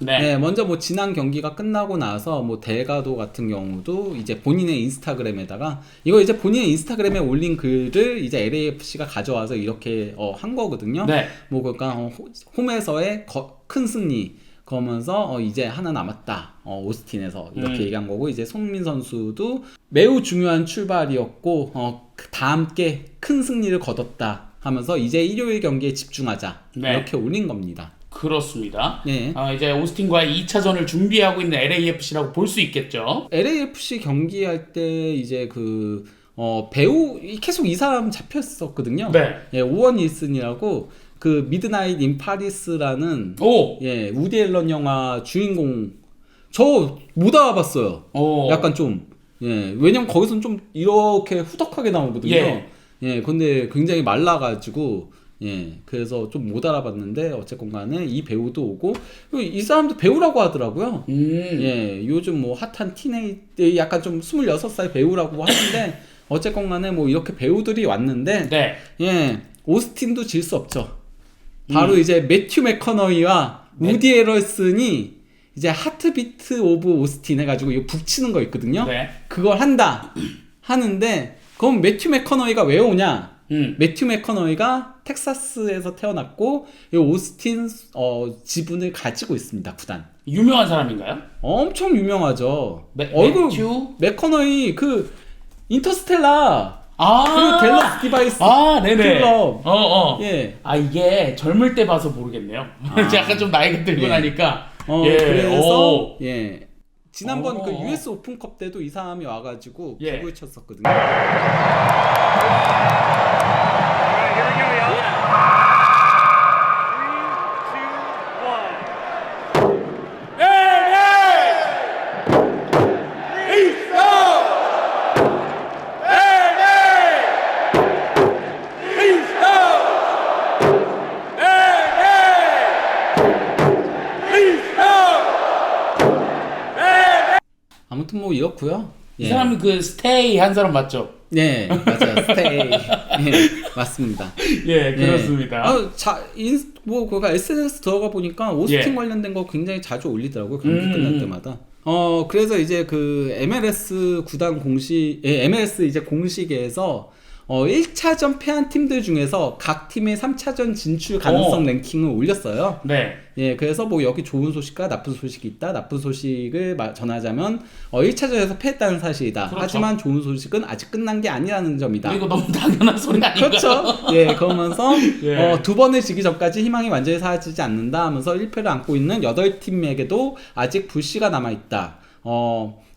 네. 네, 먼저 뭐 지난 경기가 끝나고 나서 뭐 델가도 같은 경우도 이제 본인의 인스타그램에다가 이거 이제 본인의 인스타그램에 올린 글을 이제 LAFC가 가져와서 이렇게 한 거거든요. 네. 뭐 그러니까 홈에서의 큰 승리 그러면서 이제 하나 남았다. 오스틴에서 이렇게 얘기한 거고 이제 손흥민 선수도 매우 중요한 출발이었고 다 함께 큰 승리를 거뒀다 하면서 이제 일요일 경기에 집중하자. 네. 이렇게 올린 겁니다. 그렇습니다. 네. 이제 오스틴과의 2차전을 준비하고 있는 LAFC라고 볼 수 있겠죠. LAFC 경기할 때 이제 배우 계속 이 사람 잡혔었거든요. 네. 예, 오원 윌슨이라고 그 미드나잇 인 파리스라는 오. 예, 우디 앨런 영화 주인공 저 못 알아봤어요. 오. 약간 좀 예, 왜냐면 거기서는 좀 이렇게 후덕하게 나오거든요. 예. 예, 근데 굉장히 말라가지고 예, 그래서 좀 못 알아봤는데 어쨌건 간에 이 배우도 오고 이 사람도 배우라고 하더라고요. 예, 요즘 뭐 핫한 티네이저 약간 좀 26살 배우라고 하는데 어쨌건 간에 뭐 이렇게 배우들이 왔는데 네. 예, 오스틴도 질 수 없죠. 바로 이제 매튜 맥커너이와 우디 에럴슨이 이제 하트비트 오브 오스틴 해가지고 이거 북치는 거 있거든요. 네. 그걸 한다 하는데 그럼 매튜 맥커너이가 왜 오냐? 매튜 맥커너이가 텍사스에서 태어났고 이 오스틴 지분을 가지고 있습니다. 구단. 유명한 사람인가요? 엄청 유명하죠. 매튜 맥커너이 그 인터스텔라 아. 그 갤럭시 디바이스 네네. 클럽. 예. 이게 젊을 때 봐서 모르겠네요. 약간 좀 나이가 들고 예. 나니까. 그래서 예. 지난번 그 오. US 오픈컵 때도 이 사람이 와가지고 예. 북을 쳤었거든요. 아무튼 뭐 이렇고요. 이 사람은 그 스테이 한 사람 맞죠? 네, 맞아요. 스테이. 예, 맞습니다. 예, 그렇습니다. 뭐 그가 SNS 들어가 보니까 오스틴 예. 관련된 거 굉장히 자주 올리더라고요. 경기 끝날 때마다. 그래서 이제 그 MLS 구단 MLS 이제 공식에서 1차전 패한 팀들 중에서 각 팀의 3차전 진출 가능성 랭킹을 올렸어요. 네. 예, 그래서 뭐 여기 좋은 소식과 나쁜 소식이 있다. 나쁜 소식을 전하자면 1차전에서 패했다는 사실이다. 그렇죠. 하지만 좋은 소식은 아직 끝난 게 아니라는 점이다. 이거 너무 당연한 소리 아닌가요? 그렇죠. 예, 그러면서 예. 두 번을 지기 전까지 희망이 완전히 사라지지 않는다 하면서 1패를 안고 있는 8팀에게도 아직 불씨가 남아있다.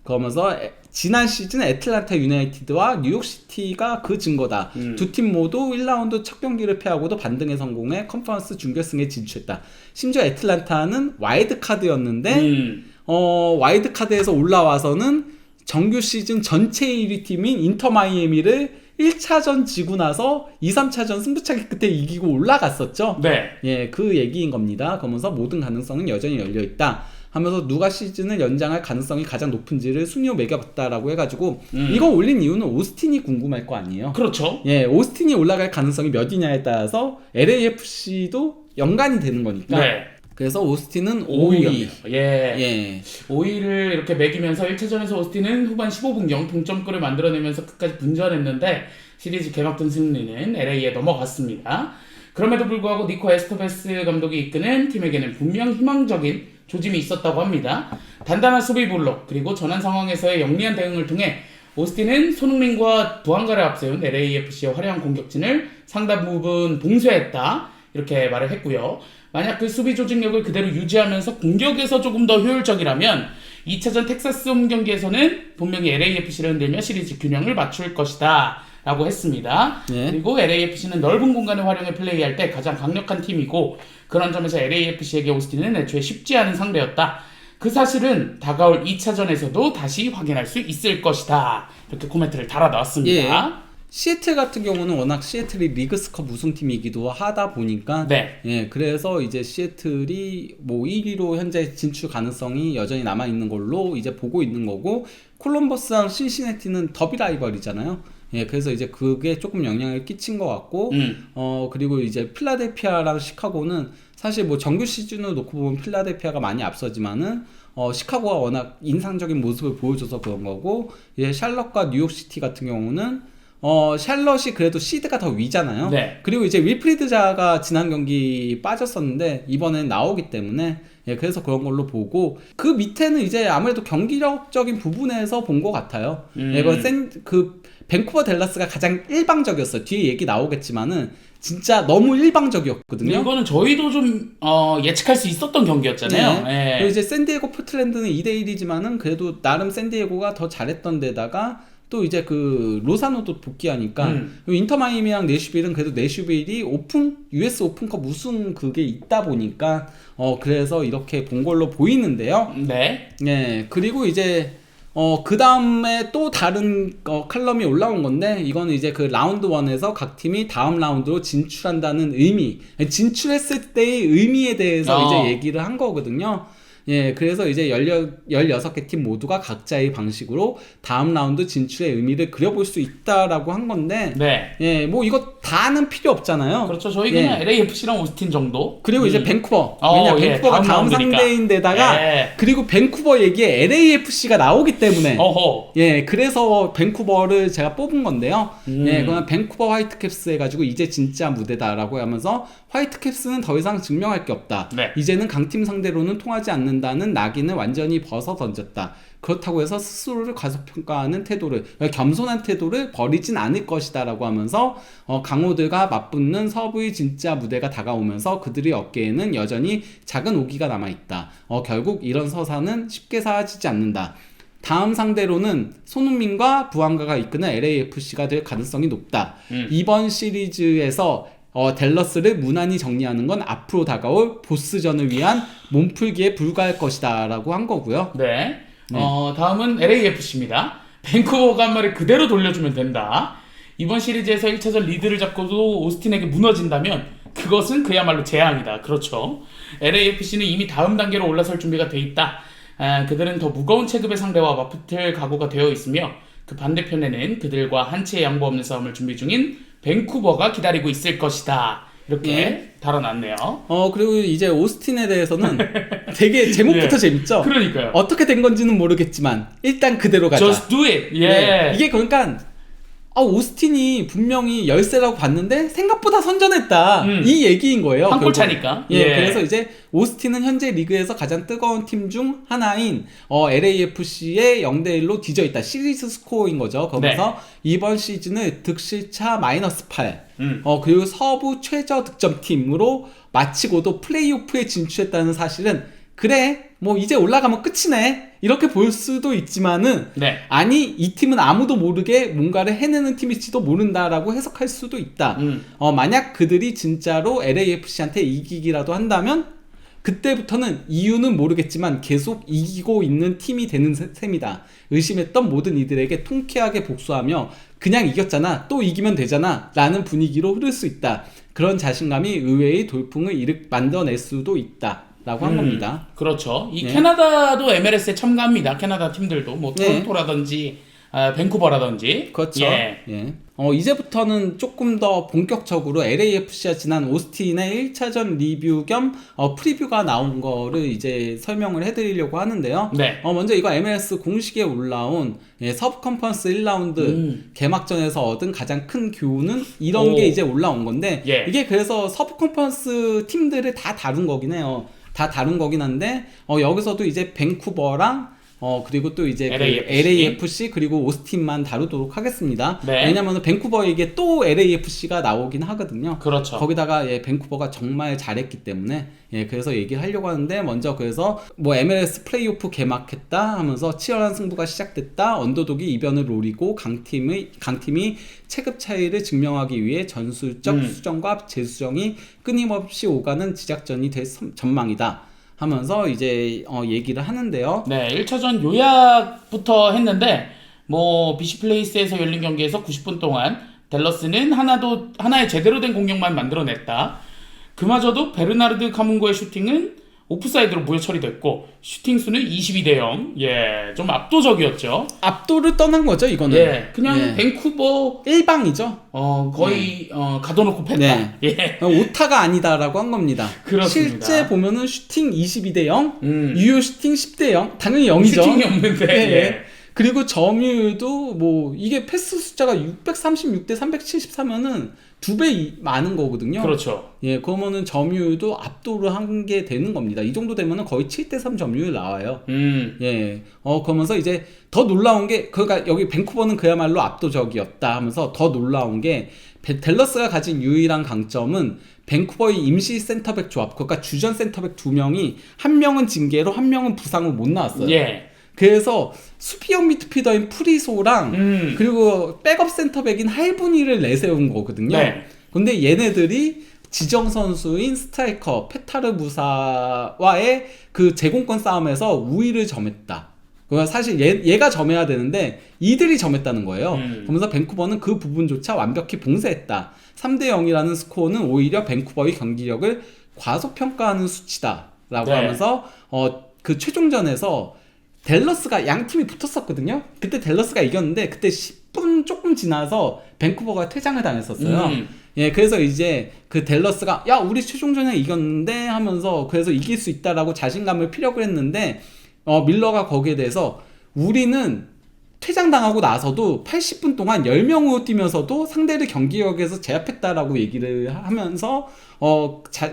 그러면서 지난 시즌 애틀란타 유나이티드와 뉴욕시티가 그 증거다. 두 팀 모두 1라운드 첫 경기를 패하고도 반등에 성공해 컨퍼런스 준결승에 진출했다. 심지어 애틀란타는 와일드카드였는데 와일드카드에서 올라와서는 정규 시즌 전체 1위 팀인 인터 마이애미를 1차전 지고 나서 2, 3차전 승부차기 끝에 이기고 올라갔었죠. 네. 예, 그 얘기인 겁니다. 그러면서 모든 가능성은 여전히 열려있다. 하면서 누가 시즌을 연장할 가능성이 가장 높은지를 순위로 매겨봤다라고 해가지고 이거 올린 이유는 오스틴이 궁금할 거 아니에요. 그렇죠. 예, 오스틴이 올라갈 가능성이 몇이냐에 따라서 LAFC도 연관이 되는 거니까. 네. 그래서 오스틴은 5위. 예. 5위를 이렇게 매기면서 1차전에서 오스틴은 후반 15분경 동점골을 만들어내면서 끝까지 분전했는데 시리즈 개막전 승리는 LA에 넘어갔습니다. 그럼에도 불구하고 니코 에스토베스 감독이 이끄는 팀에게는 분명 희망적인 조짐이 있었다고 합니다. 단단한 수비 블록 그리고 전환 상황에서의 영리한 대응을 통해 오스틴은 손흥민과 부한가를 앞세운 LAFC의 화려한 공격진을 상당 부분 봉쇄했다 이렇게 말을 했고요. 만약 그 수비 조직력을 그대로 유지하면서 공격에서 조금 더 효율적이라면 2차전 텍사스 홈 경기에서는 분명히 LAFC를 흔들며 시리즈 균형을 맞출 것이다 라고 했습니다. 네. 그리고 LAFC는 넓은 공간을 활용해 플레이할 때 가장 강력한 팀이고 그런 점에서 LAFC에게 오스틴은 애초에 쉽지 않은 상대였다. 그 사실은 다가올 2차전에서도 다시 확인할 수 있을 것이다. 이렇게 코멘트를 달아놨습니다. 예. 시애틀 같은 경우는 워낙 시애틀이 리그스컵 우승팀이기도 하다 보니까 네. 예, 그래서 이제 시애틀이 뭐 1위로 현재 진출 가능성이 여전히 남아 있는 걸로 이제 보고 있는 거고 콜럼버스랑 신시내티는 더비 라이벌이잖아요. 예, 그래서 이제 그게 조금 영향을 끼친 것 같고, 그리고 이제 필라델피아랑 시카고는 사실 뭐 정규 시즌을 놓고 보면 필라델피아가 많이 앞서지만은, 시카고가 워낙 인상적인 모습을 보여줘서 그런 거고, 이제 샬럿과 뉴욕시티 같은 경우는, 샬럿이 그래도 시드가 더 위잖아요. 네. 그리고 이제 윌프리드자가 지난 경기 빠졌었는데, 이번엔 나오기 때문에, 예, 그래서 그런 걸로 보고, 그 밑에는 이제 아무래도 경기력적인 부분에서 본 것 같아요. 예, 밴쿠버 댈러스가 가장 일방적이었어요. 뒤에 얘기 나오겠지만은, 진짜 너무 일방적이었거든요. 이거는 저희도 좀 예측할 수 있었던 경기였잖아요. 네. 예. 그리고 이제 샌디에고 포틀랜드는 2대1이지만은 그래도 나름 샌디에고가 더 잘했던 데다가 또 이제 그 로사노도 복귀하니까 인터 마이애미랑 내슈빌은 그래도 내슈빌이 US 오픈컵 우승 그게 있다 보니까 그래서 이렇게 본 걸로 보이는데요. 네. 네. 그리고 이제 그 다음에 또 다른 칼럼이 올라온 건데, 이거는 이제 그 라운드 1에서 각 팀이 다음 라운드로 진출한다는 의미, 진출했을 때의 의미에 대해서 이제 얘기를 한 거거든요. 예, 그래서 이제 16개 팀 모두가 각자의 방식으로 다음 라운드 진출의 의미를 그려볼 수 있다라고 한 건데, 네. 예, 뭐 이거 다는 필요 없잖아요. 그렇죠. 저희 그냥 예. LAFC랑 오스틴 정도. 그리고 이제 밴쿠버. 왜냐 밴쿠버가 다음 상대인데다가, 예. 그리고 밴쿠버 얘기에 LAFC가 나오기 때문에, 어허. 예, 그래서 밴쿠버를 제가 뽑은 건데요. 예, 그러면 밴쿠버 화이트캡스 해가지고 이제 진짜 무대다라고 하면서 화이트캡스는 더 이상 증명할 게 없다. 네. 이제는 강팀 상대로는 통하지 않는다는 낙인을 완전히 벗어 던졌다. 그렇다고 해서 스스로를 과소평가하는 태도를, 겸손한 태도를 버리진 않을 것이다라고 하면서 강호들과 맞붙는 서부의 진짜 무대가 다가오면서 그들의 어깨에는 여전히 작은 오기가 남아있다. 결국 이런 서사는 쉽게 사라지지 않는다. 다음 상대로는 손흥민과 부안가가 이끄는 LAFC가 될 가능성이 높다. 이번 시리즈에서 댈러스를 무난히 정리하는 건 앞으로 다가올 보스전을 위한 몸풀기에 불과할 것이다 라고 한 거고요. 네. 다음은 LAFC입니다. 밴쿠버가 한 마리 그대로 돌려주면 된다. 이번 시리즈에서 1차전 리드를 잡고도 오스틴에게 무너진다면 그것은 그야말로 재앙이다. 그렇죠. LAFC는 이미 다음 단계로 올라설 준비가 돼 있다. 그들은 더 무거운 체급의 상대와 맞붙을 각오가 되어 있으며 그 반대편에는 그들과 한치의 양보 없는 싸움을 준비 중인 밴쿠버가 기다리고 있을 것이다. 이렇게 달아놨네요. 그리고 이제 오스틴에 대해서는 되게 제목부터 예. 재밌죠? 그러니까요. 어떻게 된 건지는 모르겠지만 일단 그대로 가자. Just do it. 예. 네. 이게 그러니까 오스틴이 분명히 열세라고 봤는데 생각보다 선전했다. 이 얘기인 거예요. 한 골 결국. 차니까. 예, 예. 그래서 이제 오스틴은 현재 리그에서 가장 뜨거운 팀 중 하나인 LAFC의 0대1로 뒤져 있다. 시리즈 스코어인 거죠. 거기서 이번 시즌을 득실차 -8. 그리고 서부 최저 득점 팀으로 마치고도 플레이오프에 진출했다는 사실은 그래 뭐 이제 올라가면 끝이네 이렇게 볼 수도 있지만은 아니 이 팀은 아무도 모르게 뭔가를 해내는 팀일지도 모른다라고 해석할 수도 있다. 만약 그들이 진짜로 LAFC한테 이기기라도 한다면 그때부터는 이유는 모르겠지만 계속 이기고 있는 팀이 되는 셈이다. 의심했던 모든 이들에게 통쾌하게 복수하며 그냥 이겼잖아 또 이기면 되잖아 라는 분위기로 흐를 수 있다. 그런 자신감이 의외의 돌풍을 만들어낼 수도 있다 라고 한 겁니다. 그렇죠. 이 캐나다도 MLS에 참가합니다. 캐나다 팀들도 뭐 토론토라든지 밴쿠버라든지. 그렇죠. 예. 이제부터는 조금 더 본격적으로 LAFC가 지난 오스틴의 1차전 리뷰 겸 프리뷰가 나온 거를 이제 설명을 해드리려고 하는데요. 먼저 이거 MLS 공식에 올라온 서브 컨퍼런스 1라운드 개막전에서 얻은 가장 큰 교훈은 이런 게 이제 올라온 건데 이게 그래서 서브 컨퍼런스 팀들을 다 다룬 거긴 해요. 다 다룬 거긴 한데 여기서도 이제 밴쿠버랑 그리고 또 이제 LAFC 그리고 오스틴만 다루도록 하겠습니다. 왜냐면 밴쿠버에게 또 LAFC가 나오긴 하거든요. 그렇죠. 거기다가 밴쿠버가 정말 잘했기 때문에 그래서 얘기를 하려고 하는데 먼저 그래서 뭐 MLS 플레이오프 개막했다 하면서 치열한 승부가 시작됐다. 언더독이 이변을 노리고 강팀이 체급 차이를 증명하기 위해 전술적 수정과 재수정이 끊임없이 오가는 지작전이 될 전망이다. 하면서 이제 얘기를 하는데요. 1차전 요약부터 했는데 뭐 비시플레이스에서 열린 경기에서 90분 동안 댈러스는 하나의 제대로 된 공격만 만들어냈다. 그마저도 베르나르드 카문고의 슈팅은 오프사이드로 무효 처리됐고 슈팅 수는 22대 0. 예, 좀 압도적이었죠. 압도를 떠난 거죠, 이거는. 예, 그냥 예. 밴쿠버 일방이죠. 거의 가둬놓고 팼다. 네. 예, 오타가 아니다라고 한 겁니다. 그렇습니다. 실제 보면은 슈팅 22대 0, 음. 유효 슈팅 10대 0. 당연히 0이죠. 슈팅이 없는데. 예. 예. 그리고 점유율도 뭐 이게 패스 숫자가 636대 373이면은 2배 많은 거거든요. 그렇죠. 예, 그러면은 점유율도 압도를 한 게 되는 겁니다. 이 정도 되면은 거의 7대 3 점유율 나와요. 예. 그러면서 이제 더 놀라운 게, 그러니까 여기 밴쿠버는 그야말로 압도적이었다 하면서 더 놀라운 게, 댈러스가 가진 유일한 강점은 밴쿠버의 임시 센터백 조합, 그러니까 주전 센터백 2명이 한 명은 징계로 한 명은 부상으로 못 나왔어요. 예. 그래서 수비형 미드필더인 프리소랑 그리고 백업 센터백인 할부니를 내세운 거거든요. 네. 근데 얘네들이 지정 선수인 스트라이커 페타르 무사와의 그 제공권 싸움에서 우위를 점했다. 그러니까 사실 얘가 점해야 되는데 이들이 점했다는 거예요. 그러면서 밴쿠버는 그 부분조차 완벽히 봉쇄했다. 3대 0이라는 스코어는 오히려 밴쿠버의 경기력을 과소평가하는 수치다라고 네. 하면서 그 최종전에서 댈러스가 양 팀이 붙었었거든요. 그때 댈러스가 이겼는데 그때 10분 조금 지나서 밴쿠버가 퇴장을 당했었어요. 예, 그래서 이제 그 댈러스가 야, 우리 최종전에 이겼는데 하면서 그래서 이길 수 있다라고 자신감을 피력을 했는데 밀러가 거기에 대해서 우리는 퇴장당하고 나서도 80분 동안 10명으로 뛰면서도 상대를 경기력에서 제압했다라고 얘기를 하면서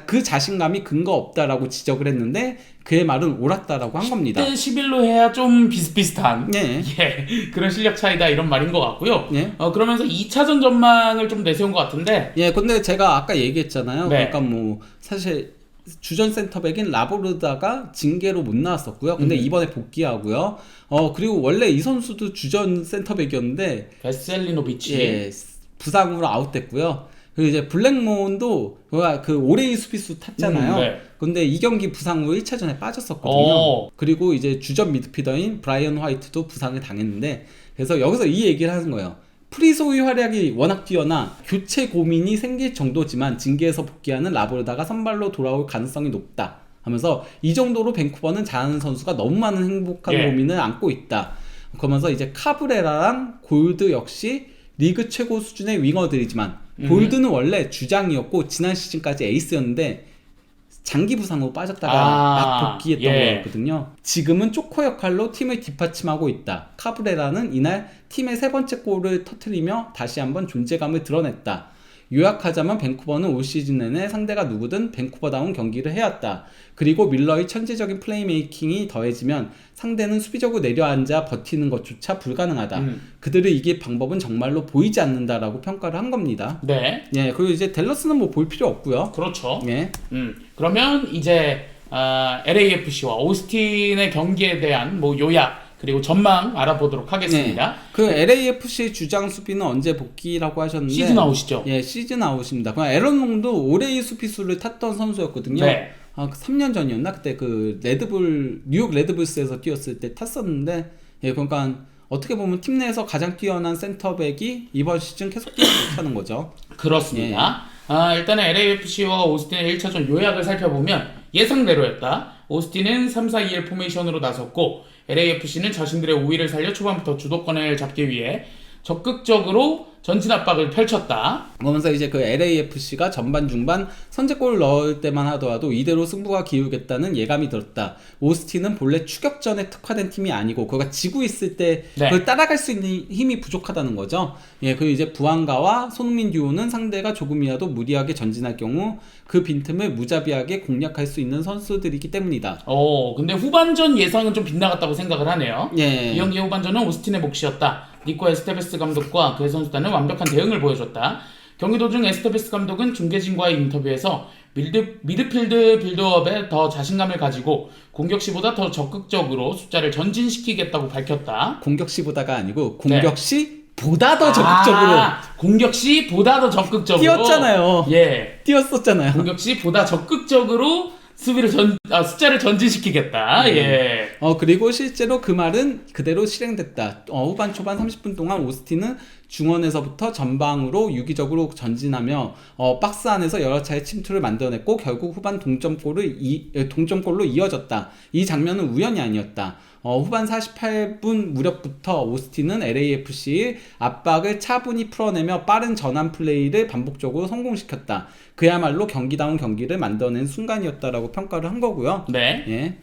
그 자신감이 근거 없다라고 지적을 했는데 그의 말은 옳았다라고 한 겁니다. 10대 11로 해야 좀 비슷비슷한 예. 예, 그런 실력 차이다 이런 말인 것 같고요. 예. 그러면서 2차전 전망을 좀 내세운 것 같은데 예, 근데 제가 아까 얘기했잖아요. 네. 그러니까 뭐 사실 주전 센터백인 라보르다가 징계로 못 나왔었고요. 근데 이번에 복귀하고요. 그리고 원래 이 선수도 주전 센터백이었는데 베셀리노비치 예, 부상으로 아웃됐고요. 그리고 이제 블랙몬도 그 오레이 수비수 탔잖아요. 네. 근데 이 경기 부상으로 1차전에 빠졌었거든요. 그리고 이제 주전 미드필더인 브라이언 화이트도 부상을 당했는데 그래서 여기서 이 얘기를 하는 거예요. 프리소의 활약이 워낙 뛰어나 교체 고민이 생길 정도지만 징계에서 복귀하는 라보르다가 선발로 돌아올 가능성이 높다 하면서 이 정도로 밴쿠버는 잘하는 선수가 너무 많은 행복한 예. 고민을 안고 있다. 그러면서 이제 카브레라랑 골드 역시 리그 최고 수준의 윙어들이지만 골드는 원래 주장이었고 지난 시즌까지 에이스였는데 장기 부상으로 빠졌다가 막 복귀했던 거였거든요. 지금은 쪼커 역할로 팀을 뒷받침하고 있다. 카브레라는 이날 팀의 세 번째 골을 터뜨리며 다시 한번 존재감을 드러냈다. 요약하자면 밴쿠버는 올 시즌 내내 상대가 누구든 밴쿠버다운 경기를 해왔다. 그리고 밀러의 천재적인 플레이메이킹이 더해지면 상대는 수비적으로 내려앉아 버티는 것조차 불가능하다. 그들을 이길 방법은 정말로 보이지 않는다라고 평가를 한 겁니다. 네. 예, 그리고 이제 댈러스는 뭐 볼 필요 없고요. 그렇죠. 예. 그러면 이제 LAFC와 오스틴의 경기에 대한 뭐 요약 그리고 전망 알아보도록 하겠습니다. 네. 그 LAFC 주장 수비는 언제 복귀라고 하셨는데 시즌 아웃이죠. 예, 시즌 아웃입니다. 그냥 에런 롱도 오레이 수비수를 탔던 선수였거든요. 네. 3년 전이었나? 그때 그 뉴욕 레드불스에서 뛰었을 때 탔었는데 예, 그러니까 어떻게 보면 팀 내에서 가장 뛰어난 센터백이 이번 시즌 계속 뛰지 못하는 거죠. 그렇습니다. 일단은 LAFC와 오스틴의 1차전 요약을 살펴보면 예상대로였다. 오스틴은 3-4-2의 포메이션으로 나섰고 LAFC는 자신들의 우위를 살려 초반부터 주도권을 잡기 위해 적극적으로 전진 압박을 펼쳤다. 그러면서 이제 그 LAFC가 전반 중반 선제골을 넣을 때만 하더라도 이대로 승부가 기울겠다는 예감이 들었다. 오스틴은 본래 추격전에 특화된 팀이 아니고 그가 지고 있을 때 네. 그걸 따라갈 수 있는 힘이 부족하다는 거죠. 예, 그리고 이제 부안가와 손흥민 듀오는 상대가 조금이라도 무리하게 전진할 경우 그 빈틈을 무자비하게 공략할 수 있는 선수들이기 때문이다. 근데 후반전 예상은 좀 빗나갔다고 생각을 하네요. 예. 이 경기 후반전은 오스틴의 몫이었다. 니코 에스테베스 감독과 그의 선수단은 완벽한 대응을 보여줬다. 경기 도중 에스테베스 감독은 중계진과의 인터뷰에서 미드필드 빌드업에 더 자신감을 가지고 공격 시보다 더 적극적으로 숫자를 전진시키겠다고 밝혔다. 공격 시보다가 아니고 공격 시 보다 더 적극적으로 공격 시 보다 더 적극적으로 뛰었잖아요. 예, 뛰었었잖아요. 공격 시 보다 적극적으로 수비를 숫자를 전진시키겠다. 예. 그리고 실제로 그 말은 그대로 실행됐다. 후반 초반 30분 동안 오스틴은 중원에서부터 전방으로 유기적으로 전진하며 박스 안에서 여러 차례 침투를 만들어냈고 결국 후반 동점골로 이어졌다. 이 장면은 우연이 아니었다. 후반 48분 무렵부터 오스틴은 LAFC의 압박을 차분히 풀어내며 빠른 전환 플레이를 반복적으로 성공시켰다. 그야말로 경기다운 경기를 만들어낸 순간이었다라고 평가를 한 거고요. 네. 예.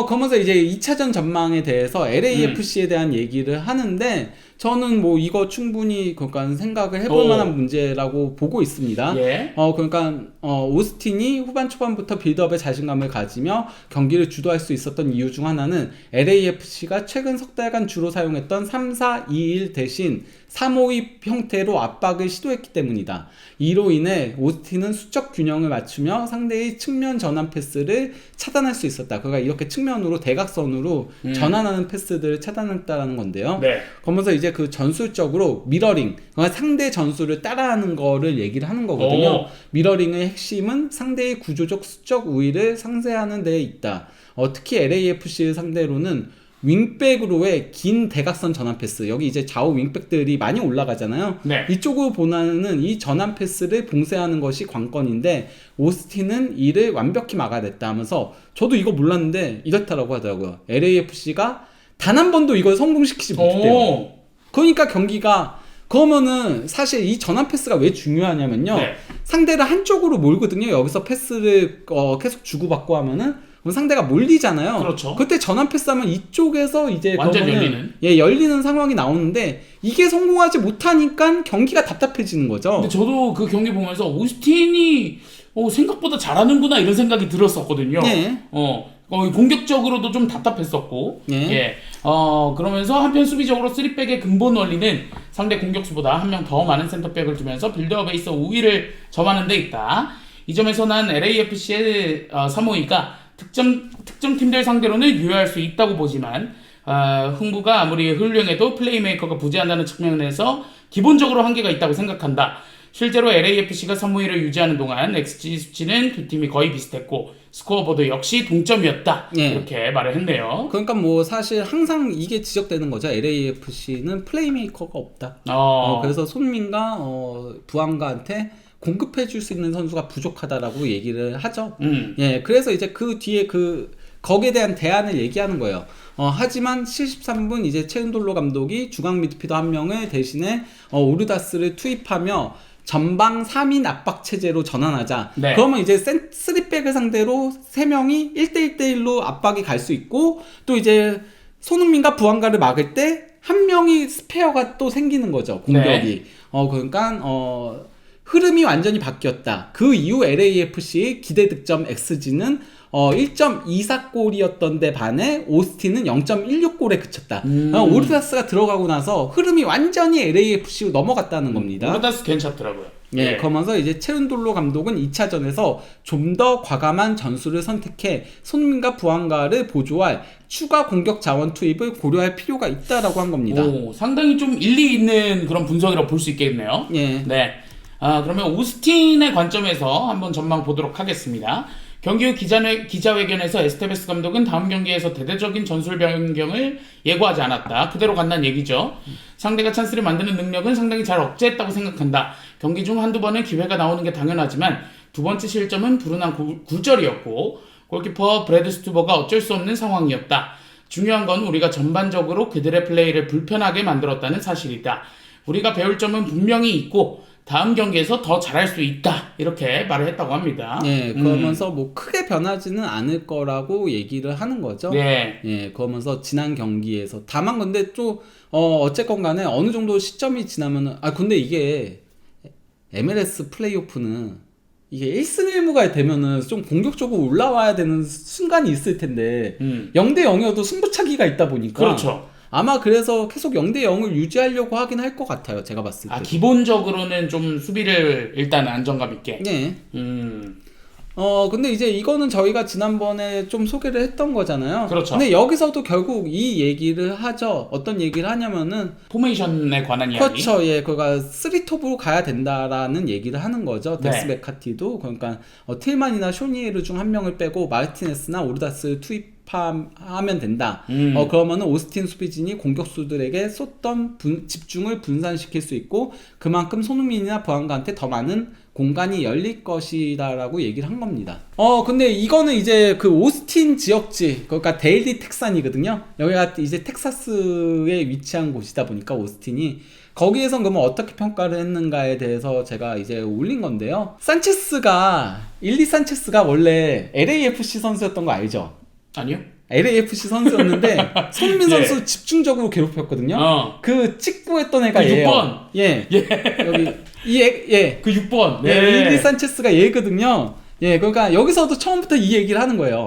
그러면서 이제 2차전 전망에 대해서 LAFC에 대한 얘기를 하는데 저는 뭐 이거 충분히 그러니까 생각을 해볼 만한 문제라고 보고 있습니다. 예. 그러니까 오스틴이 후반 초반부터 빌드업에 자신감을 가지며 경기를 주도할 수 있었던 이유 중 하나는 LAFC가 최근 석 달간 주로 사용했던 3-4-2-1 대신 3-5-2 형태로 압박을 시도했기 때문이다. 이로 인해 오스틴은 수적 균형을 맞추며 상대의 측면 전환 패스를 차단할 수 있었다. 그러니까 이렇게 측면으로 대각선으로 전환하는 패스들을 차단했다라는 건데요. 네. 그러면서 이제 그 전술적으로 미러링, 그러니까 상대 전술을 따라하는 거를 얘기를 하는 거거든요. 미러링의 핵심은 상대의 구조적 수적 우위를 상쇄하는 데에 있다. 특히 LAFC를 상대로는 윙백으로의 긴 대각선 전환 패스, 여기 이제 좌우 윙백들이 많이 올라가잖아요. 네. 이쪽으로 보나는 이 전환 패스를 봉쇄하는 것이 관건인데 오스틴은 이를 완벽히 막아냈다 하면서 저도 이거 몰랐는데 이렇다라고 하더라고요. LAFC가 단 한 번도 이걸 성공시키지 못했대요. 그러니까 경기가 그러면은 사실 이 전환 패스가 왜 중요하냐면요. 네. 상대를 한쪽으로 몰거든요. 여기서 패스를 계속 주고받고 하면은 그럼 상대가 몰리잖아요. 그렇죠. 그때 전환 패스하면 이쪽에서 이제 완전 열리는. 열리는 상황이 나오는데 이게 성공하지 못하니까 경기가 답답해지는 거죠. 근데 저도 그 경기 보면서 오스틴이 생각보다 잘하는구나 이런 생각이 들었었거든요. 네. 공격적으로도 좀 답답했었고. 네. 예. 그러면서 한편 수비적으로 3백의 근본 원리는 상대 공격수보다 한 명 더 많은 센터백을 두면서 빌드업에 있어 우위를 점하는 데 있다. 이 점에서 난 LAFC의 3-5-2가 특정 팀들 상대로는 유효할 수 있다고 보지만 흥부가 아무리 훌륭해도 플레이메이커가 부재한다는 측면에서 기본적으로 한계가 있다고 생각한다. 실제로 LAFC가 3-5-2를 유지하는 동안 XG 수치는 두 팀이 거의 비슷했고 스코어보드 역시 동점이었다. 예. 이렇게 말을 했네요. 그러니까 뭐 사실 항상 이게 지적되는 거죠. LAFC는 플레이메이커가 없다. 그래서 손민과 부안가한테 공급해 줄 수 있는 선수가 부족하다라고 얘기를 하죠. 예, 그래서 이제 그 뒤에 거기에 대한 대안을 얘기하는 거예요. 하지만 73분 이제 체은돌로 감독이 중앙 미드필더 한 명을 대신에 오르다스를 투입하며 전방 3인 압박 체제로 전환하자. 네. 그러면 이제 3백을 상대로 3명이 1대1대1로 압박이 갈 수 있고 또 이제 손흥민과 부안가를 막을 때 한 명이 스페어가 또 생기는 거죠. 공격이. 네. 그러니까 흐름이 완전히 바뀌었다. 그 이후 LAFC의 기대 득점 XG는 1.24골이었던 데 반해 오스틴은 0.16골에 그쳤다. 오르다스가 들어가고 나서 흐름이 완전히 LAFC로 넘어갔다는 겁니다. 오르다스 괜찮더라고요. 예, 그러면서 이제 체은돌로 감독은 2차전에서 좀 더 과감한 전술을 선택해 손흥민과 부안가를 보조할 추가 공격 자원 투입을 고려할 필요가 있다라고 한 겁니다. 상당히 좀 일리 있는 그런 분석이라고 볼 수 있겠네요. 예. 네. 그러면 오스틴의 관점에서 한번 전망 보도록 하겠습니다. 경기 후 기자회견에서 에스테베스 감독은 다음 경기에서 대대적인 전술 변경을 예고하지 않았다. 그대로 간다는 얘기죠. 상대가 찬스를 만드는 능력은 상당히 잘 억제했다고 생각한다. 경기 중 한두 번은 기회가 나오는 게 당연하지만 두 번째 실점은 불운한 굴절이었고 골키퍼 브래드 스투버가 어쩔 수 없는 상황이었다. 중요한 건 우리가 전반적으로 그들의 플레이를 불편하게 만들었다는 사실이다. 우리가 배울 점은 분명히 있고 다음 경기에서 더 잘할 수 있다. 이렇게 말을 했다고 합니다. 예, 그러면서 뭐 크게 변하지는 않을 거라고 얘기를 하는 거죠. 네. 예, 그러면서 지난 경기에서 다만 근데 또 어쨌건 간에 어느 정도 시점이 지나면은 근데 이게 MLS 플레이오프는 이게 1승 1무가 되면은 좀 공격적으로 올라와야 되는 순간이 있을 텐데 0대 0이어도 승부차기가 있다 보니까 그렇죠. 아마 그래서 계속 0대 0을 유지하려고 하긴 할 것 같아요. 제가 봤을 때. 기본적으로는 좀 수비를 일단 안정감 있게. 네. 근데 이제 이거는 저희가 지난번에 좀 소개를 했던 거잖아요. 그렇죠. 근데 여기서도 결국 이 얘기를 하죠. 어떤 얘기를 하냐면은 포메이션에 관한 이야기. 그렇죠. 예, 그러니까 3톱으로 가야 된다라는 얘기를 하는 거죠. 네. 데스 메카티도 그러니까 틸만이나 쇼니에르 중 한 명을 빼고 마르티네스나 오르다스 투입하면 된다. 그러면은 오스틴 수비진이 공격수들에게 쏟던 집중을 분산시킬 수 있고 그만큼 손흥민이나 부안가한테 더 많은 공간이 열릴 것이다라고 얘기를 한 겁니다. 근데 이거는 이제 그 오스틴 지역지, 그러니까 데일리 텍산이거든요. 여기가 이제 텍사스에 위치한 곳이다 보니까 오스틴이 거기에선 그러면 어떻게 평가를 했는가에 대해서 제가 이제 올린 건데요. 일리 산체스가 원래 LAFC 선수였던 거 알죠? 아니요? LAFC 선수였는데 손흥민 예. 선수 집중적으로 괴롭혔거든요. 그 찍고했던 애가 그 얘예요. 6번. 예. 여기 그 6번. 네. 일리 산체스가 얘거든요. 예, 그러니까 여기서도 처음부터 이 얘기를 하는 거예요.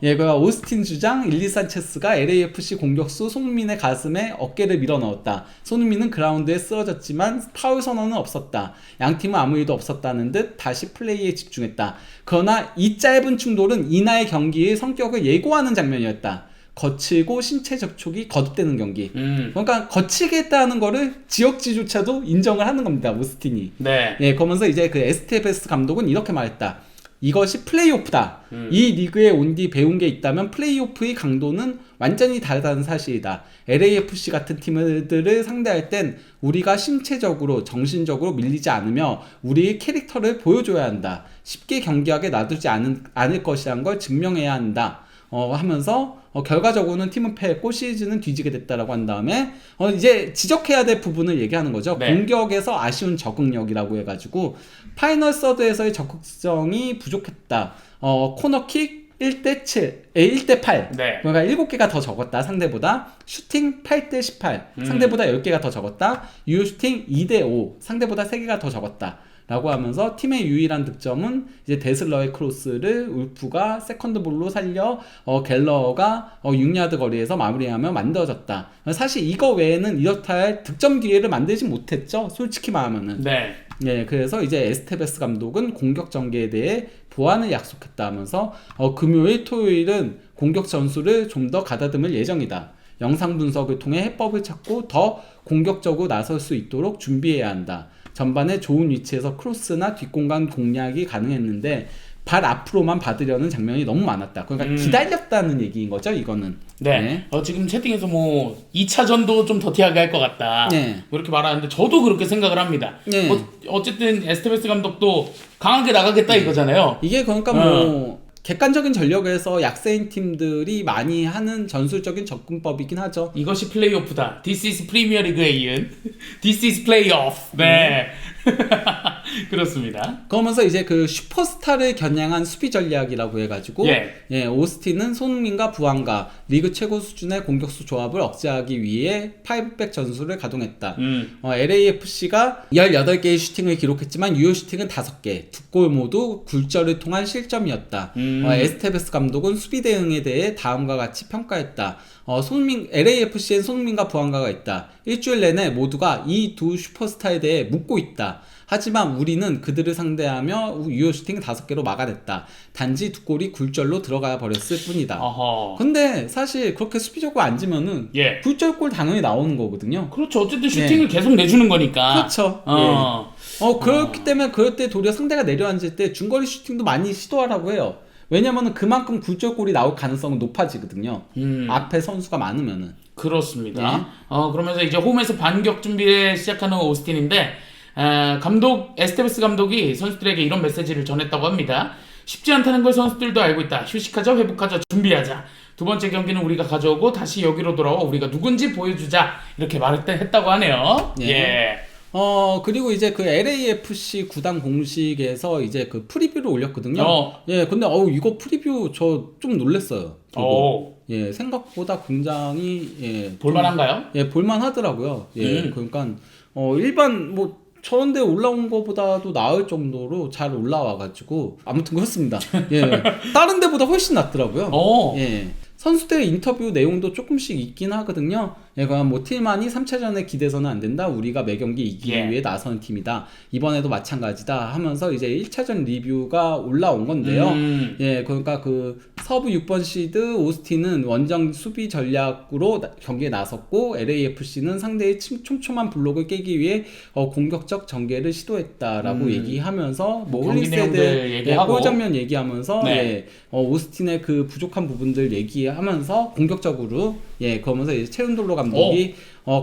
예, 그러니까 오스틴 주장 일리 산체스가 LAFC 공격수 손흥민의 가슴에 어깨를 밀어 넣었다. 손흥민은 그라운드에 쓰러졌지만 파울 선언은 없었다. 양 팀은 아무 일도 없었다는 듯 다시 플레이에 집중했다. 그러나 이 짧은 충돌은 이날 경기의 성격을 예고하는 장면이었다. 거칠고 신체 접촉이 거듭되는 경기. 그러니까 거치게 했다는 거를 지역지조차도 인정을 하는 겁니다. 오스틴이. 네. 예, 그러면서 이제 그 에스테베스 감독은 이렇게 말했다. 이것이 플레이오프다. 이 리그에 온 뒤 배운 게 있다면 플레이오프의 강도는 완전히 다르다는 사실이다. LAFC 같은 팀들을 상대할 땐 우리가 신체적으로, 정신적으로 밀리지 않으며 우리의 캐릭터를 보여줘야 한다. 쉽게 경기하게 놔두지 않을 것이라는 걸 증명해야 한다. 하면서 결과적으로는 팀은 패했고 시리즈는 뒤지게 됐다라고 한 다음에 이제 지적해야 될 부분을 얘기하는 거죠. 네. 공격에서 아쉬운 적응력이라고 해가지고 파이널 서드에서의 적극성이 부족했다. 코너킥 1대8 네. 그러니까 7개가 더 적었다 상대보다. 슈팅 8대18 상대보다 10개가 더 적었다. 유효 슈팅 2대5 상대보다 3개가 더 적었다 라고 하면서 팀의 유일한 득점은 이제 데슬러의 크로스를 울프가 세컨드볼로 살려 갤러가 6야드 거리에서 마무리하며 만들어졌다. 사실 이거 외에는 이렇다 할 득점 기회를 만들지 못했죠, 솔직히 말하면은. 네. 예, 그래서 이제 에스테베스 감독은 공격 전개에 대해 보완을 약속했다 하면서 금요일, 토요일은 공격 전술을 좀 더 가다듬을 예정이다. 영상 분석을 통해 해법을 찾고 더 공격적으로 나설 수 있도록 준비해야 한다. 전반에 좋은 위치에서 크로스나 뒷공간 공략이 가능했는데 발 앞으로만 받으려는 장면이 너무 많았다. 그러니까 기다렸다는 얘기인 거죠, 이거는. 네. 지금 채팅에서 뭐 2차전도 좀 더티하게 할 것 같다. 네. 뭐 이렇게 말하는데 저도 그렇게 생각을 합니다. 네. 어쨌든 에스테베스 감독도 강하게 나가겠다 이거잖아요. 이게 그러니까 뭐 객관적인 전력에서 약세인 팀들이 많이 하는 전술적인 접근법이긴 하죠. 이것이 플레이오프다. This is 프리미어 리그에 이은 This is 플레이오프. 네. 그렇습니다. 그러면서 이제 그 슈퍼스타를 겨냥한 수비 전략이라고 해가지고 오스틴은 손흥민과 부안가 리그 최고 수준의 공격수 조합을 억제하기 위해 5백 전술을 가동했다. LAFC가 18개의 슈팅을 기록했지만 유효 슈팅은 5개, 2골 모두 굴절을 통한 실점이었다. 에스테베스 감독은 수비 대응에 대해 다음과 같이 평가했다. LAFC엔 손흥민과 부안가가 있다. 일주일 내내 모두가 이 두 슈퍼스타에 대해 묻고 있다. 하지만 우리는 그들을 상대하며 유효 슈팅 5개로 막아냈다. 단지 2골이 굴절로 들어가 버렸을 뿐이다. 근데 사실 그렇게 수비적으로 앉으면은 굴절골 당연히 나오는 거거든요. 그렇죠. 어쨌든 슈팅을 계속 내주는 거니까. 그렇죠. 그렇기 때문에 그럴 때 도리어 상대가 내려앉을 때 중거리 슈팅도 많이 시도하라고 해요. 왜냐면은 그만큼 굴절골이 나올 가능성은 높아지거든요. 앞에 선수가 많으면은. 그렇습니다. 그러면서 이제 홈에서 반격 준비를 시작하는 오스틴인데 에스테베스 감독이 선수들에게 이런 메시지를 전했다고 합니다. 쉽지 않다는 걸 선수들도 알고 있다. 휴식하자, 회복하자, 준비하자. 두 번째 경기는 우리가 가져오고 다시 여기로 돌아와 우리가 누군지 보여주자. 이렇게 했다고 하네요. 그리고 이제 그 LAFC 구단 공식에서 이제 그 프리뷰를 올렸거든요. 근데 이거 프리뷰 저 좀 놀랬어요. 생각보다 굉장히 볼만한가요? 볼만하더라고요. 그러니까 일반 뭐 저런 데 올라온 거보다도 나을 정도로 잘 올라와가지고 아무튼 그렇습니다. 다른 데보다 훨씬 낫더라고요. 선수들의 인터뷰 내용도 조금씩 있긴 하거든요. 예, 그럼 뭐 틸만이 3차전에 기대서는 안 된다. 우리가 매 경기 이기기 예. 위해 나서는 팀이다. 이번에도 마찬가지다 하면서 이제 1차전 리뷰가 올라온 건데요. 예, 그러니까 그 서부 6번 시드 오스틴은 원정 수비 전략으로 경기에 나섰고 LAFC는 상대의 촘촘한 블록을 깨기 위해 공격적 전개를 시도했다라고 얘기하면서 뭐 경기 내용들 홀리세드 얘기하고. 골 장면 얘기하면서 네. 예, 오스틴의 그 부족한 부분들 얘기하면서 공격적으로 예, 그러면서 이제 체운돌로 감독이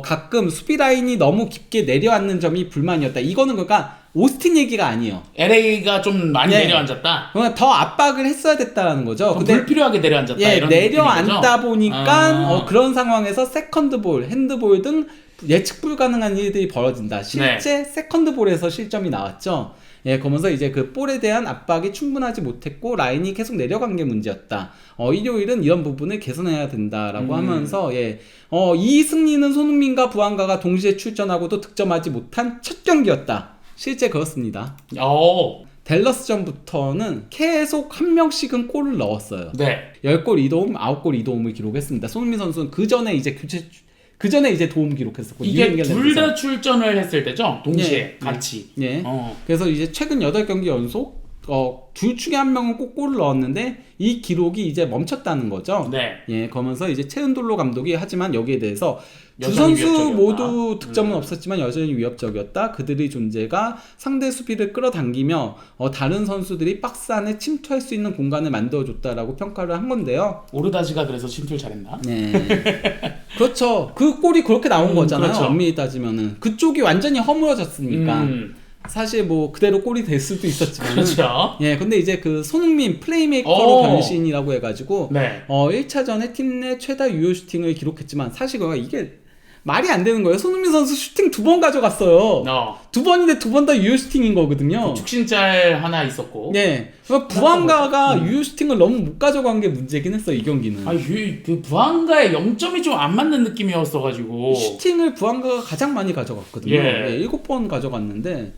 가끔 수비 라인이 너무 깊게 내려앉는 점이 불만이었다. 이거는 그러니까 오스틴 얘기가 아니에요. LA가 좀 많이 예. 내려앉았다. 그러니까 더 압박을 했어야 됐다라는 거죠. 근데 불필요하게 내려앉았다. 예, 이런 내려앉다 느낌인 거죠? 보니까 그런 상황에서 세컨드볼, 핸드볼 등 예측 불가능한 일들이 벌어진다. 실제 세컨드볼에서 실점이 나왔죠. 예, 그러면서 이제 그 볼에 대한 압박이 충분하지 못했고 라인이 계속 내려간 게 문제였다. 일요일은 이런 부분을 개선해야 된다라고 하면서 예, 이 승리는 손흥민과 부안가가 동시에 출전하고도 득점하지 못한 첫 경기였다. 실제 그렇습니다. 댈러스전부터는 계속 한 명씩은 골을 넣었어요. 네. 10골 2도움, 9골 2도움을 기록했습니다. 손흥민 선수는 그 전에 이제 도움 기록했었고 이게 둘 다 출전을 했을 때죠? 동시에 예. 같이. 예. 그래서 이제 최근 8경기 연속 둘 중에 한 명은 꼭 골을 넣었는데 이 기록이 이제 멈췄다는 거죠. 네. 예, 그러면서 이제 체은돌로 감독이 하지만 여기에 대해서 두 여전히 선수 위협적이었다. 모두 득점은 없었지만 여전히 위협적이었다. 그들의 존재가 상대 수비를 끌어당기며 다른 선수들이 박스 안에 침투할 수 있는 공간을 만들어줬다라고 평가를 한 건데요. 오르다지가 그래서 침투를 잘했나? 네. 그렇죠. 그 골이 그렇게 나온 거잖아요. 그렇죠. 엄밀히 따지면은 그쪽이 완전히 허물어졌으니까. 사실 뭐 그대로 골이 될 수도 있었지만 그렇죠. 예, 근데 이제 그 손흥민 플레이메이커로 오. 변신이라고 해가지고 네. 1차전에 팀 내 최다 유효 슈팅을 기록했지만 사실 이게 말이 안 되는 거예요. 손흥민 선수 슈팅 2번 가져갔어요. 2번인데 2번 다 유효 슈팅인 거거든요. 축신짤 하나 있었고. 네. 부안가가 유효 슈팅을 너무 못 가져간 게 문제긴 했어, 이 경기는. 그 부안가의 0점이 좀 안 맞는 느낌이었어가지고. 슈팅을 부안가가 가장 많이 가져갔거든요. 예. 7번 가져갔는데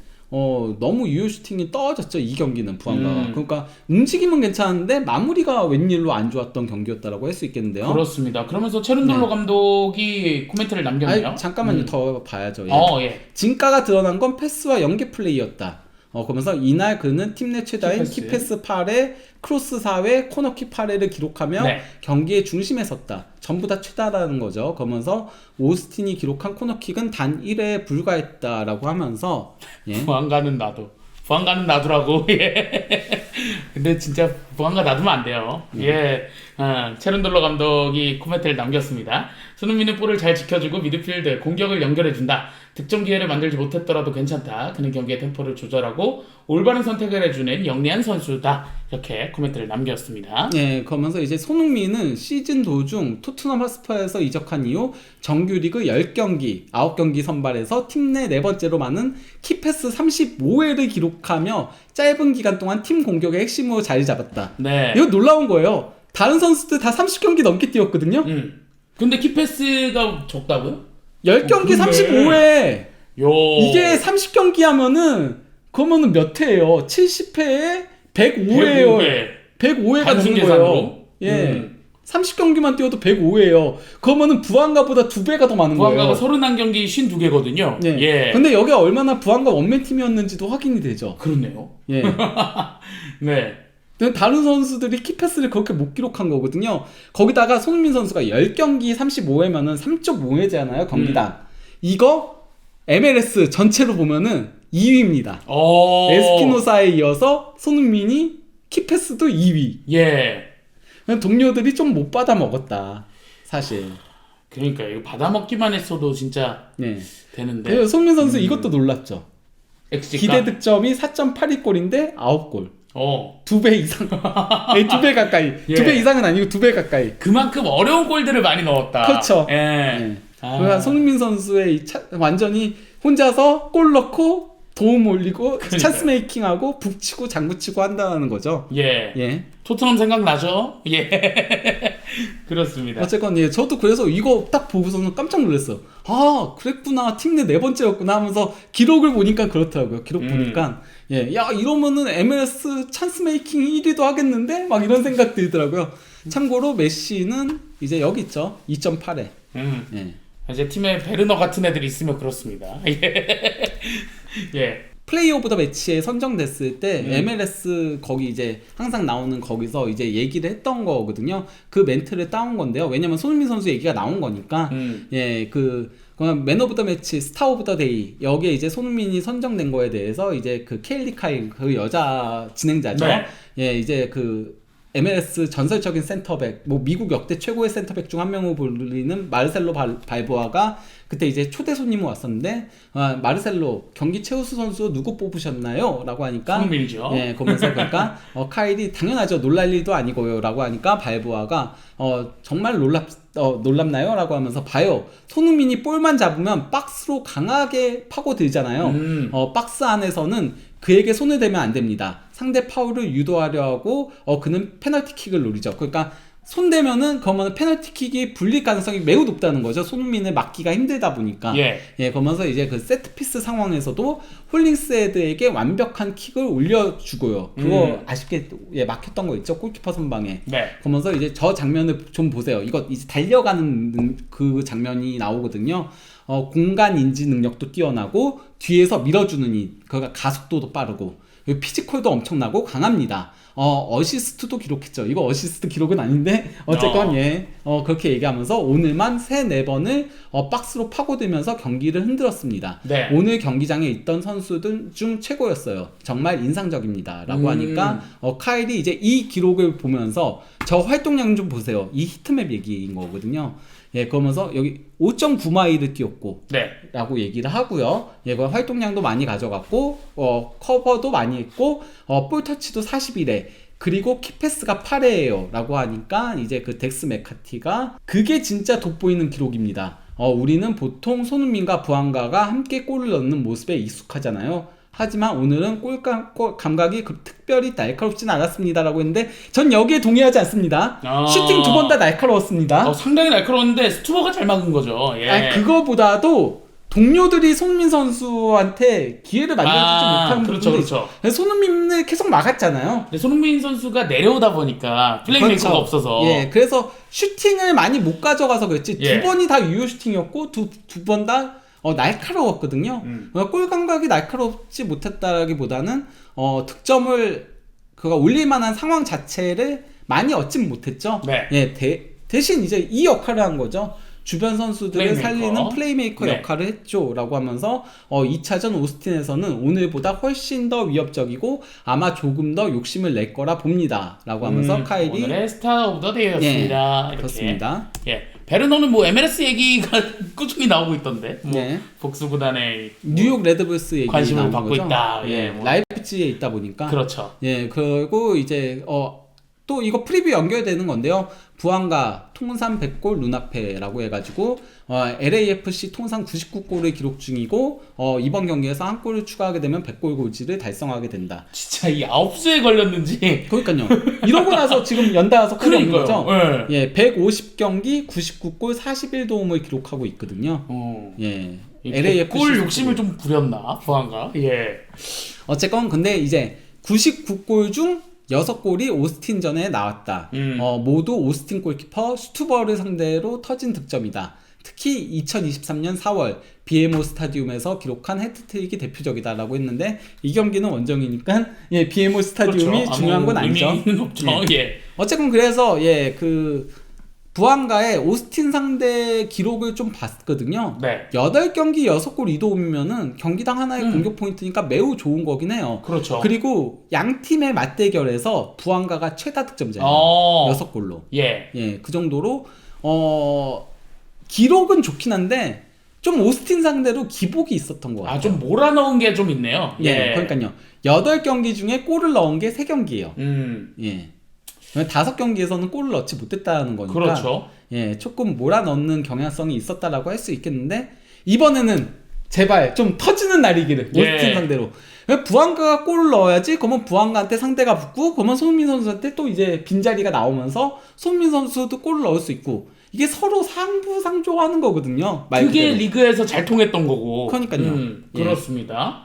너무 유효 슈팅이 떨어졌죠, 이 경기는 부안가가. 그러니까 움직임은 괜찮은데 마무리가 웬일로 안 좋았던 경기였다라고 할 수 있겠는데요. 그렇습니다. 그러면서 체른돌로 감독이 코멘트를 남겼네요. 아니, 잠깐만요. 더 봐야죠. 예. 진가가 드러난 건 패스와 연계 플레이였다. 그러면서 이날 그는 팀 내 최다인 키패스. 키패스 8회, 크로스 4회, 코너킥 8회를 기록하며 네. 경기의 중심에 섰다. 전부 다 최다라는 거죠. 그러면서 오스틴이 기록한 코너킥은 단 1회에 불과했다라고 하면서 예. 부안가는 놔두라고. 예. 근데 진짜 부안가 놔두면 안 돼요. 예. 체른돌로 감독이 코멘트를 남겼습니다. 손흥민은 볼을 잘 지켜주고 미드필드 공격을 연결해준다. 득점 기회를 만들지 못했더라도 괜찮다. 그는 경기의 템포를 조절하고 올바른 선택을 해주는 영리한 선수다. 이렇게 코멘트를 남겼습니다. 예, 그러면서 이제 손흥민은 시즌 도중 토트넘 핫스퍼에서 이적한 이후 정규리그 10경기, 9경기 선발해서 팀 내 4번째로 많은 키패스 35회를 기록하며 짧은 기간 동안 팀 공격의 핵심으로 자리 잡았다. 네. 이거 놀라운 거예요. 다른 선수들 다 30경기 넘게 뛰었거든요. 근데 키패스가 적다고요? 10경기 그러네. 35회. 요. 이게 30경기 하면은 그러면은 몇 회예요? 70회에 105회예요. 105회가 단순 되는 거예요. 계산으로? 예. 30경기만 뛰어도 105회예요. 그러면은 부안가보다 2배가 더 많은 부안가가 거예요. 31경기 52개거든요. 예. 예. 근데 여기가 얼마나 부안가 원맨 팀이었는지도 확인이 되죠. 그렇네요. 예. 네. 근데 다른 선수들이 키패스를 그렇게 못 기록한 거거든요. 거기다가 손흥민 선수가 10경기 35회면은 3.5회잖아요, 경기당. 이거 MLS 전체로 보면은 2위입니다. 에스피노사에 이어서 손흥민이 키패스도 2위. 예. 동료들이 좀 못 받아 먹었다. 사실. 그러니까 이거 받아 먹기만 했어도 진짜 네. 되는데. 그리고 손흥민 선수 이것도 놀랐죠. XG가? 기대 득점이 4.82골인데 9골. 2배 이상. 네, 2배 가까이. 예. 2배 이상은 아니고 2배 가까이. 그만큼 어려운 골들을 많이 넣었다. 그렇죠. 예. 네. 그러니까 손흥민 선수의 완전히 혼자서 골 넣고 도움 올리고 그러니까요. 찬스 메이킹하고 북치고 장구치고 한다는 거죠. 예. 예. 토트넘 생각나죠? 예. 그렇습니다. 어쨌건 예, 저도 그래서 이거 딱 보고서는 깜짝 놀랐어요. 아, 그랬구나. 팀 내 4번째였구나 하면서 기록을 보니까 그렇더라고요. 기록 보니까 예, 야 이러면은 MLS 찬스 메이킹 1위도 하겠는데 막 이런 생각 들더라고요. 참고로 메시는 이제 여기 있죠. 2.8회. 예. 이제 팀에 베르너 같은 애들이 있으면 그렇습니다. 예. 플레이 오브 더 매치에 선정됐을 때 MLS 거기 이제 항상 나오는 거기서 이제 얘기를 했던 거거든요. 그 멘트를 따온 건데요. 왜냐면 손흥민 선수 얘기가 나온 거니까 예, 맨 오브 더 매치, 스타 오브 더 데이 여기에 이제 손흥민이 선정된 거에 대해서 이제 그 케일리 카일 그 여자 진행자죠. 네. 예, 이제 MLS 전설적인 센터백, 뭐 미국 역대 최고의 센터백 중 한 명으로 불리는 마르셀로 발보아가 그때 이제 초대 손님으로 왔었는데 마르셀로 경기 최우수 선수 누구 뽑으셨나요? 라고 하니까 손흥민이죠. 예, 그러면서 그러니까 카일이 당연하죠. 놀랄 일도 아니고요. 라고 하니까 발보아가 정말 놀랍나요? 라고 하면서 봐요. 손흥민이 볼만 잡으면 박스로 강하게 파고들잖아요. 박스 안에서는 그에게 손을 대면 안 됩니다. 상대 파울을 유도하려 하고 그는 페널티킥을 노리죠. 그러니까 손대면은 그러면 페널티킥이 불릴 가능성이 매우 높다는 거죠. 손흥민을 막기가 힘들다 보니까. 예. 그러면서 이제 그 세트피스 상황에서도 홀링스헤드에게 완벽한 킥을 올려주고요. 그거 아쉽게 막혔던 거 있죠. 골키퍼 선방에. 네. 그러면서 이제 저 장면을 좀 보세요. 이거 이제 달려가는 그 장면이 나오거든요. 공간 인지 능력도 뛰어나고 뒤에서 밀어주는 그러니까 가속도도 빠르고 피지컬도 엄청나고 강합니다. 어시스트도 기록했죠. 이거 어시스트 기록은 아닌데 어쨌건 그렇게 얘기하면서 오늘만 3-4번을 박스로 파고들면서 경기를 흔들었습니다. 네. 오늘 경기장에 있던 선수들 중 최고였어요. 정말 인상적입니다. 라고 하니까 카일이 이제 이 기록을 보면서 저 활동량 좀 보세요. 이 히트맵 얘기인 거거든요. 그러면서 여기 5.9마일을 뛰었고 네. 라고 얘기를 하고요. 활동량도 많이 가져갔고 커버도 많이 했고 볼 터치도 41회 그리고 키패스가 8회예요 라고 하니까 이제 그 덱스 메카티가 그게 진짜 돋보이는 기록입니다. 우리는 보통 손흥민과 부안가가 함께 골을 넣는 모습에 익숙하잖아요. 하지만 오늘은 골 감각이 특별히 날카롭진 않았습니다라고 했는데 전 여기에 동의하지 않습니다. 슈팅 2번 다 날카로웠습니다. 상당히 날카로웠는데 스투버가 잘 막은 거죠. 예. 그거보다도 동료들이 손흥민 선수한테 기회를 만들어주지 못하는 그렇죠, 부분이 그렇죠. 손흥민을 계속 막았잖아요. 근데 손흥민 선수가 내려오다 보니까 플레이메이커가 그렇죠. 없어서 그래서 슈팅을 많이 못 가져가서 그랬지 예. 2번이 다 유효 슈팅이었고 두 번 다 날카로웠거든요. 골 감각이 날카롭지 못했다라기보다는 득점을 올릴 만한 상황 자체를 많이 얻진 못했죠. 네. 대신 이제 이 역할을 한 거죠. 주변 선수들을 플레이메이커. 살리는 플레이메이커 네. 역할을 했죠. 라고 하면서 2차전 오스틴에서는 오늘보다 훨씬 더 위협적이고 아마 조금 더 욕심을 낼 거라 봅니다. 라고 하면서 카일이 오늘의 스타 오브 더 데이였습니다. 이렇게. 그렇습니다. 베르너는 뭐 MLS 얘기가 꾸준히 나오고 있던데 네. 복수 구단의 뉴욕 레드불스 얘기 관심을 나오는 받고 거죠. 있다. 라이프치히에 있다 보니까 그렇죠. 그리고 이제 또 이거 프리뷰 연결되는 건데요. 부안가 통산 100골 눈앞에라고 해가지고 LAFC 통산 99골을 기록 중이고 이번 경기에서 한 골을 추가하게 되면 100골 고지를 달성하게 된다. 진짜 이 9수에 걸렸는지. 그러니까요. 이러고 나서 지금 연달아서 골이 없는 거죠. 네. 150경기 99골 41도움을 기록하고 있거든요. LAFC 골 욕심을 좀 부렸나 부안가. 어쨌건 근데 이제 99골 중 6골이 오스틴전에 나왔다. 모두 오스틴 골키퍼 슈투버를 상대로 터진 득점이다. 특히 2023년 4월 BMO 스타디움에서 기록한 해트트릭이 대표적이다라고 했는데 이 경기는 원정이니까 BMO 스타디움이 그렇죠. 중요한 건 아니죠. 의미는 없죠. 어쨌건 그래서 부안가의 오스틴 상대 기록을 좀 봤거든요. 8경기 6골 2도움이면은 경기당 하나의 공격 포인트니까 매우 좋은 거긴 해요. 그렇죠. 그리고 양 팀의 맞대결에서 부안가가 최다 득점자예요. 6골로. 그 정도로 기록은 좋긴 한데 좀 오스틴 상대로 기복이 있었던 것 같아요. 좀 몰아넣은 게 좀 있네요. 그러니까요. 8경기 중에 골을 넣은 게 3경기예요. 5경기에서는 골을 넣지 못했다는 거니까 그렇죠. 조금 몰아넣는 경향성이 있었다라고 할 수 있겠는데 이번에는 제발 좀 터지는 날이기를 오스틴 상대로 부안가가 골을 넣어야지. 그러면 부안가한테 상대가 붙고 그러면 손흥민 선수한테 또 이제 빈자리가 나오면서 손흥민 선수도 골을 넣을 수 있고 이게 서로 상부상조하는 거거든요. 그게 리그에서 잘 통했던 거고. 그러니까요. 그렇습니다.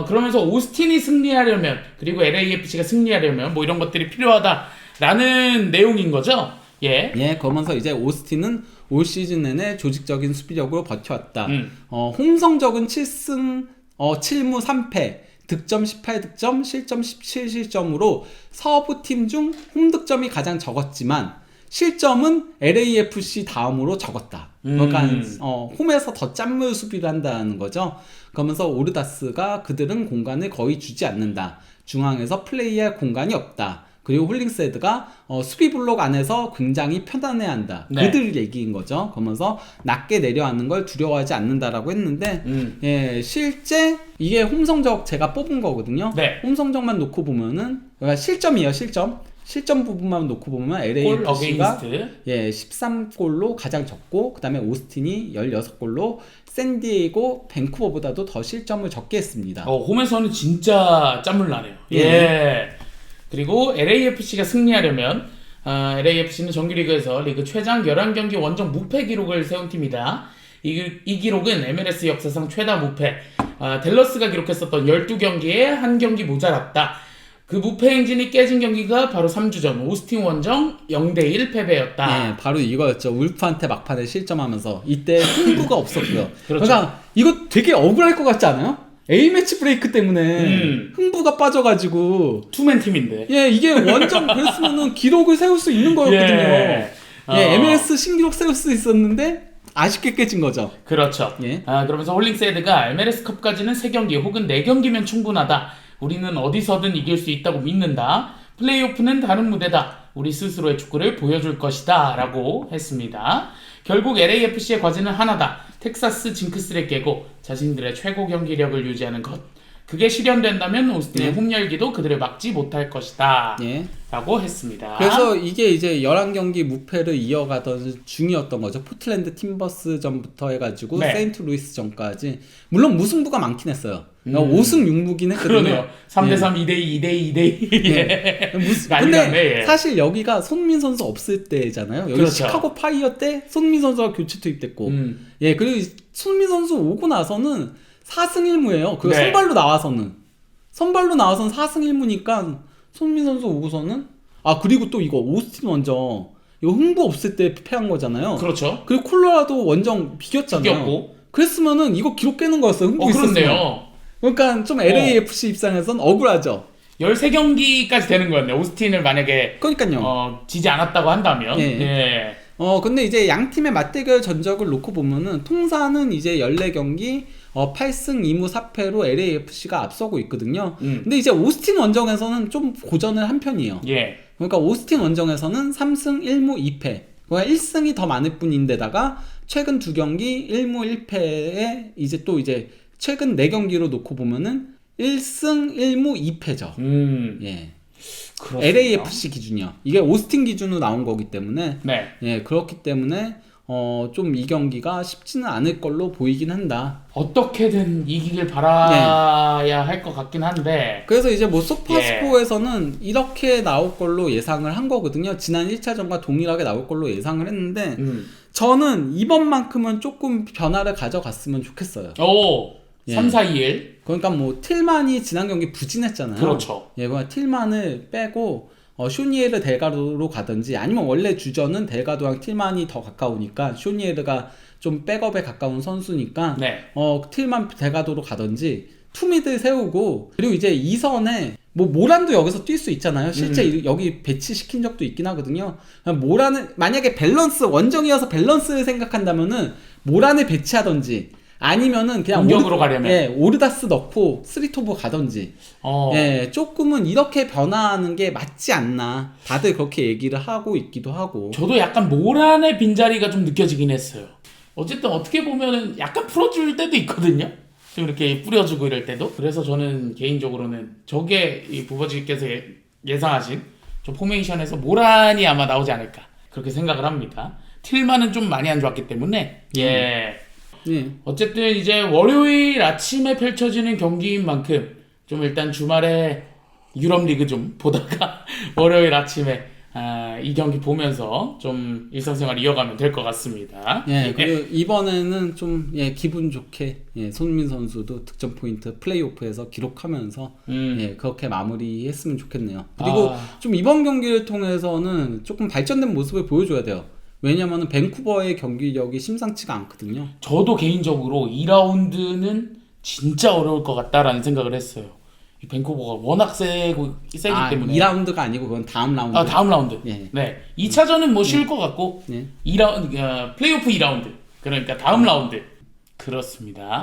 그러면서 오스틴이 승리하려면 그리고 LAFC가 승리하려면 뭐 이런 것들이 필요하다라는 내용인 거죠. 예. 그러면서 이제 오스틴은 올 시즌 내내 조직적인 수비력으로 버텨왔다. 홈 성적은 7승 7무 3패, 득점 18득점, 실점 17실점으로 서부 팀 중 홈 득점이 가장 적었지만 실점은 LAFC 다음으로 적었다. 그러니까 홈에서 더 짠물 수비를 한다는 거죠. 그러면서 오르다스가 그들은 공간을 거의 주지 않는다. 중앙에서 플레이할 공간이 없다. 그리고 홀링세드가 수비 블록 안에서 굉장히 편안해한다. 네. 그들 얘기인 거죠. 그러면서 낮게 내려앉는 걸 두려워하지 않는다라고 했는데 예, 실제 이게 홈 성적 제가 뽑은 거거든요. 네. 홈 성적만 놓고 보면은 그러니까 실점이에요. 실점 부분만 놓고 보면 LAFC가 예, 13골로 가장 적고 그다음에 오스틴이 16골로 샌디에이고 밴쿠버보다도 더 실점을 적게 했습니다. 홈에서는 진짜 짠물 나네요. 예. 그리고 LAFC가 승리하려면 LAFC는 정규리그에서 리그 최장 11경기 원정 무패 기록을 세운 팀이다. 이 기록은 MLS 역사상 최다 무패. 댈러스가 기록했었던 12경기에 한 경기 모자랐다. 그 무패 행진이 깨진 경기가 바로 3주 전 오스틴 원정 0대1 패배였다. 네, 바로 이거였죠. 울프한테 막판에 실점하면서 이때 흥부가 없었고요. 그렇죠. 그러니까 이거 되게 억울할 것 같지 않아요? A매치 브레이크 때문에 흥부가 빠져가지고 투맨 팀인데. 예, 이게 원정 그랬으면은 기록을 세울 수 있는 거였거든요. 예. MLS 신기록 세울 수 있었는데 아쉽게 깨진 거죠. 그렇죠. 예. 그러면서 홀링세드가 MLS컵까지는 3경기 혹은 4경기면 충분하다. 우리는 어디서든 이길 수 있다고 믿는다. 플레이오프는 다른 무대다. 우리 스스로의 축구를 보여줄 것이다. 라고 했습니다. 결국 LAFC의 과제는 하나다. 텍사스 징크스를 깨고 자신들의 최고 경기력을 유지하는 것. 그게 실현된다면 오스틴의 홈 열기도 그들을 막지 못할 것이다. 예. 라고 했습니다. 그래서 이게 이제 11경기 무패를 이어가던 중이었던 거죠. 포틀랜드 팀버스 전부터 해가지고 네. 세인트루이스 전까지. 물론 무승부가 많긴 했어요. 5승 6무긴 했거든요. 그러네요. 3대3, 2대2, 2대2, 2대2. 예. 난리 근데 났네, 예. 사실 여기가 손민 선수 없을 때잖아요. 여기 그렇죠. 시카고 파이어 때 손민 선수가 교체 투입됐고, 예, 그리고 손민 선수 오고 나서는 4승 1무예요. 그 네. 선발로 나와서는 4승 1무니까 손민 선수 오고서는 그리고 또 이거 오스틴 원정 이거 흥부 없을 때 패한 거잖아요. 그렇죠. 그리고 콜로라도 원정 비겼잖아요. 비겼고. 그랬으면은 이거 기록 깨는 거였어요. 흥부 있었으면. 그렇네요. 그러니까 좀 LAFC 입장에선 억울하죠. 13경기까지 되는 거였네요. 오스틴을 만약에 그러니까요. 지지 않았다고 한다면. 예. 예. 근데 이제 양 팀의 맞대결 전적을 놓고 보면은 통사는 이제 14경기 8승 2무 4패로 LAFC가 앞서고 있거든요. 근데 이제 오스틴 원정에서는 좀 고전을 한 편이에요. 예. 그러니까 오스틴 원정에서는 3승 1무 2패. 그러니까 1승이 더 많을 뿐인데다가 최근 2경기 1무 1패에 이제 또 이제 최근 4경기로 놓고 보면은 1승 1무 2패죠. 예. 그렇습니다. LAFC 기준이요. 이게 오스틴 기준으로 나온 거기 때문에 네. 예, 그렇기 때문에 좀 이 경기가 쉽지는 않을 걸로 보이긴 한다. 어떻게든 이기길 바라야 할 것 같긴 한데. 그래서 이제 뭐 소파스포에서는 이렇게 나올 걸로 예상을 한 거거든요. 지난 1차전과 동일하게 나올 걸로 예상을 했는데 저는 이번만큼은 조금 변화를 가져갔으면 좋겠어요. 오. 예. 3, 4, 2, 1. 그러니까 뭐 틸만이 지난 경기 부진했잖아요. 그렇죠. 예, 그러니까 틸만을 빼고 쇼니에르 델가도로 가든지 아니면 원래 주전은 델가도랑 틸만이 더 가까우니까 쇼니에르가 좀 백업에 가까운 선수니까 네. 틸만 델가도로 가든지 투미드 세우고 그리고 이제 2선에 뭐 모란도 여기서 뛸 수 있잖아요. 실제 여기 배치시킨 적도 있긴 하거든요. 모란은 만약에 밸런스 원정이어서 밸런스를 생각한다면은 모란을 배치하든지 아니면은 그냥 공격으로 가려면 오르다스 넣고 스리토브 가든지 예, 조금은 이렇게 변화하는 게 맞지 않나 다들 그렇게 얘기를 하고 있기도 하고 저도 약간 모란의 빈자리가 좀 느껴지긴 했어요. 어쨌든 어떻게 보면은 약간 풀어줄 때도 있거든요. 좀 이렇게 뿌려주고 이럴 때도. 그래서 저는 개인적으로는 저게 이 부버지께서 예상하신 저 포메이션에서 모란이 아마 나오지 않을까 그렇게 생각을 합니다. 틸만은 좀 많이 안 좋았기 때문에 예. 어쨌든 이제 월요일 아침에 펼쳐지는 경기인 만큼 좀 일단 주말에 유럽 리그 좀 보다가 월요일 아침에 이 경기 보면서 좀 일상생활 이어가면 될 것 같습니다. 예, 그리고 이번에는 좀 기분 좋게 손흥민 선수도 득점 포인트 플레이오프에서 기록하면서 그렇게 마무리했으면 좋겠네요. 그리고 좀 이번 경기를 통해서는 조금 발전된 모습을 보여줘야 돼요. 왜냐면은 밴쿠버의 경기력이 심상치가 않거든요. 저도 개인적으로 2라운드는 진짜 어려울 것 같다라는 생각을 했어요. 이 밴쿠버가 워낙 세기 때문에. 2라운드가 아니고 그건 다음 라운드. 다음 라운드. 예. 네. 2차전은 뭐 쉬울 것 같고, 예. 2라운드, 플레이오프 2라운드. 그러니까 다음 라운드. 그렇습니다.